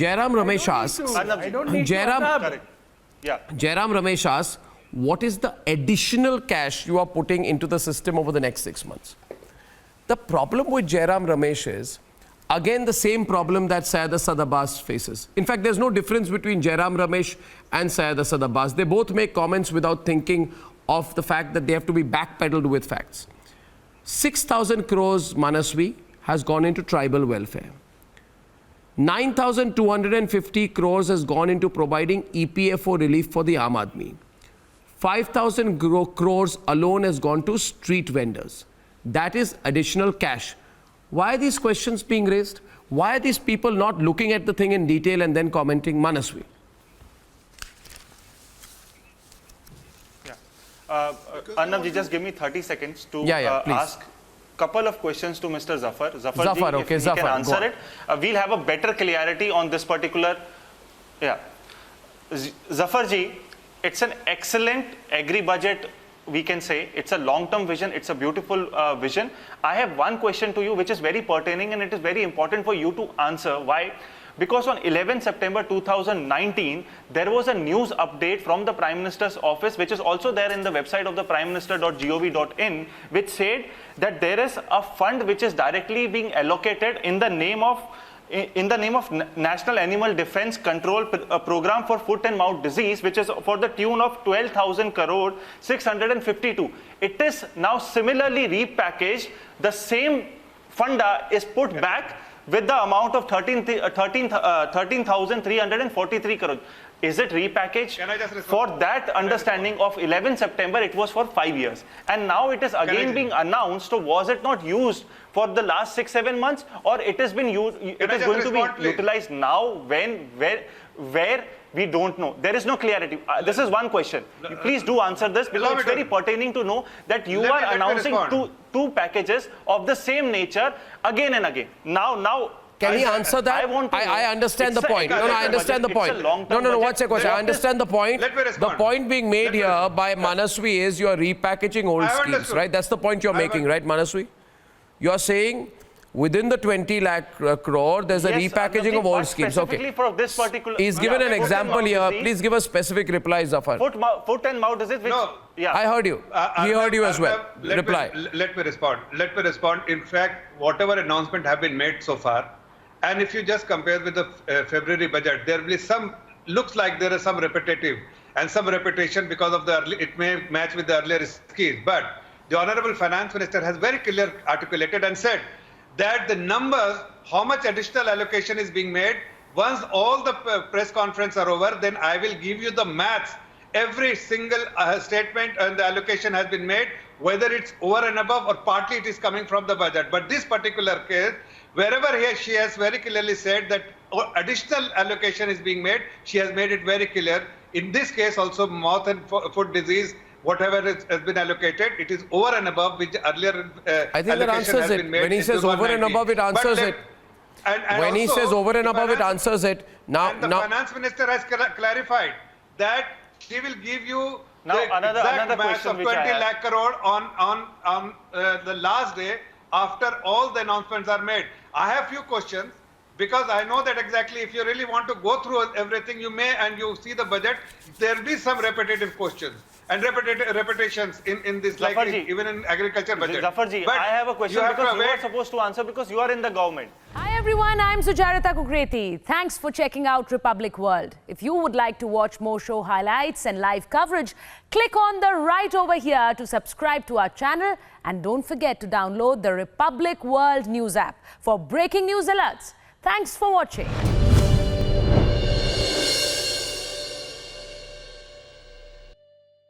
Jairam Ramesh asks, I don't need to. Jairam, Yeah. Jairam Ramesh asks, what is the additional cash you are putting into the system over the next 6 months? The problem with Jairam Ramesh is, again, the same problem that Syed Asad Abbas faces. In fact, there's no difference between Jairam Ramesh and Syed Asad Abbas. They both make comments without thinking of the fact that they have to be backpedaled with facts. 6,000 crores Manasvi has gone into tribal welfare. 9,250 crores has gone into providing EPFO relief for the Aam Aadmi. 5,000 crores alone has gone to street vendors. That is additional cash. Why are these questions being raised? Why are these people not looking at the thing in detail and then commenting? Manasvi. Arnab ji, just give me 30 seconds to please. ask couple of questions to Mr. Zafar. Zafar, ji, okay, if he Zafar, can answer it, we'll have a better clarity on this particular. Yeah. Zafar ji, it's an excellent agri-budget, we can say. It's a long-term vision. It's a beautiful vision. I have one question to you, which is very pertaining and it is very important for you to answer. Why? Because on 11 September 2019, there was a news update from the Prime Minister's office, which is also there in the website of the primeminister.gov.in, which said that there is a fund which is directly being allocated in the name of National Animal Defense Control Program for Foot and Mouth Disease, which is for the tune of 12,000 crore 652. It is now similarly repackaged. The same funda is put back with the amount of 13,343 crore. Is it repackaged? Can I just respond? For that understanding of 11 September, it was for 5 years. And now it is again being announced. So was it not used for the last 6-7 months? Or it has been used, it is going to be utilized now when, where we don't know. There is no clarity. This is one question. Please do answer this because it's very pertaining to know that you are announcing two packages of the same nature again and again. Now, can he answer that? I understand the point. No, I understand the point. No, what's your question? I understand the point. The point being made here by Manasvi is you are repackaging old schemes, right? That's the point you're making, right, Manasvi? You are saying within the 20 lakh crore, there's a repackaging of old schemes. Okay. For this particular, he's given an example here. Please give a specific reply, Zafar. Foot and mouth disease. No. Yeah. I heard you. He heard you as well. Reply. Let me respond. In fact, whatever announcement have been made so far, and if you just compare with the February budget, there will be some, looks like there is some repetitive and some repetition because of the, it may match with the earlier schemes. But the Honorable Finance Minister has very clearly articulated and said that the numbers, how much additional allocation is being made, once all the press conference are over, then I will give you the maths. Every single statement and the allocation has been made, whether it's over and above or partly it is coming from the budget. But this particular case, wherever she has very clearly said that additional allocation is being made, she has made it very clear. In this case also, mouth and foot disease, whatever has been allocated, it is over and above which earlier I think that answers it. When he says over and above, it answers it. When he says over and above, it answers it. Now, the Finance Minister has clarified that he will give you the exact mass of 20 lakh crore on the last day after all the announcements are made. I have few questions because I know that exactly if you really want to go through everything, you may, and you see the budget, there will be some repetitive questions and repetitions in this, like even in agriculture budget. Zafarji, I have a question because you are supposed to answer because you are in the government. Hi everyone, I'm Sucharita Kukreti. Thanks for checking out Republic World. If you would like to watch more show highlights and live coverage, click on the right over here to subscribe to our channel, and don't forget to download the Republic World News app for breaking news alerts. Thanks for watching.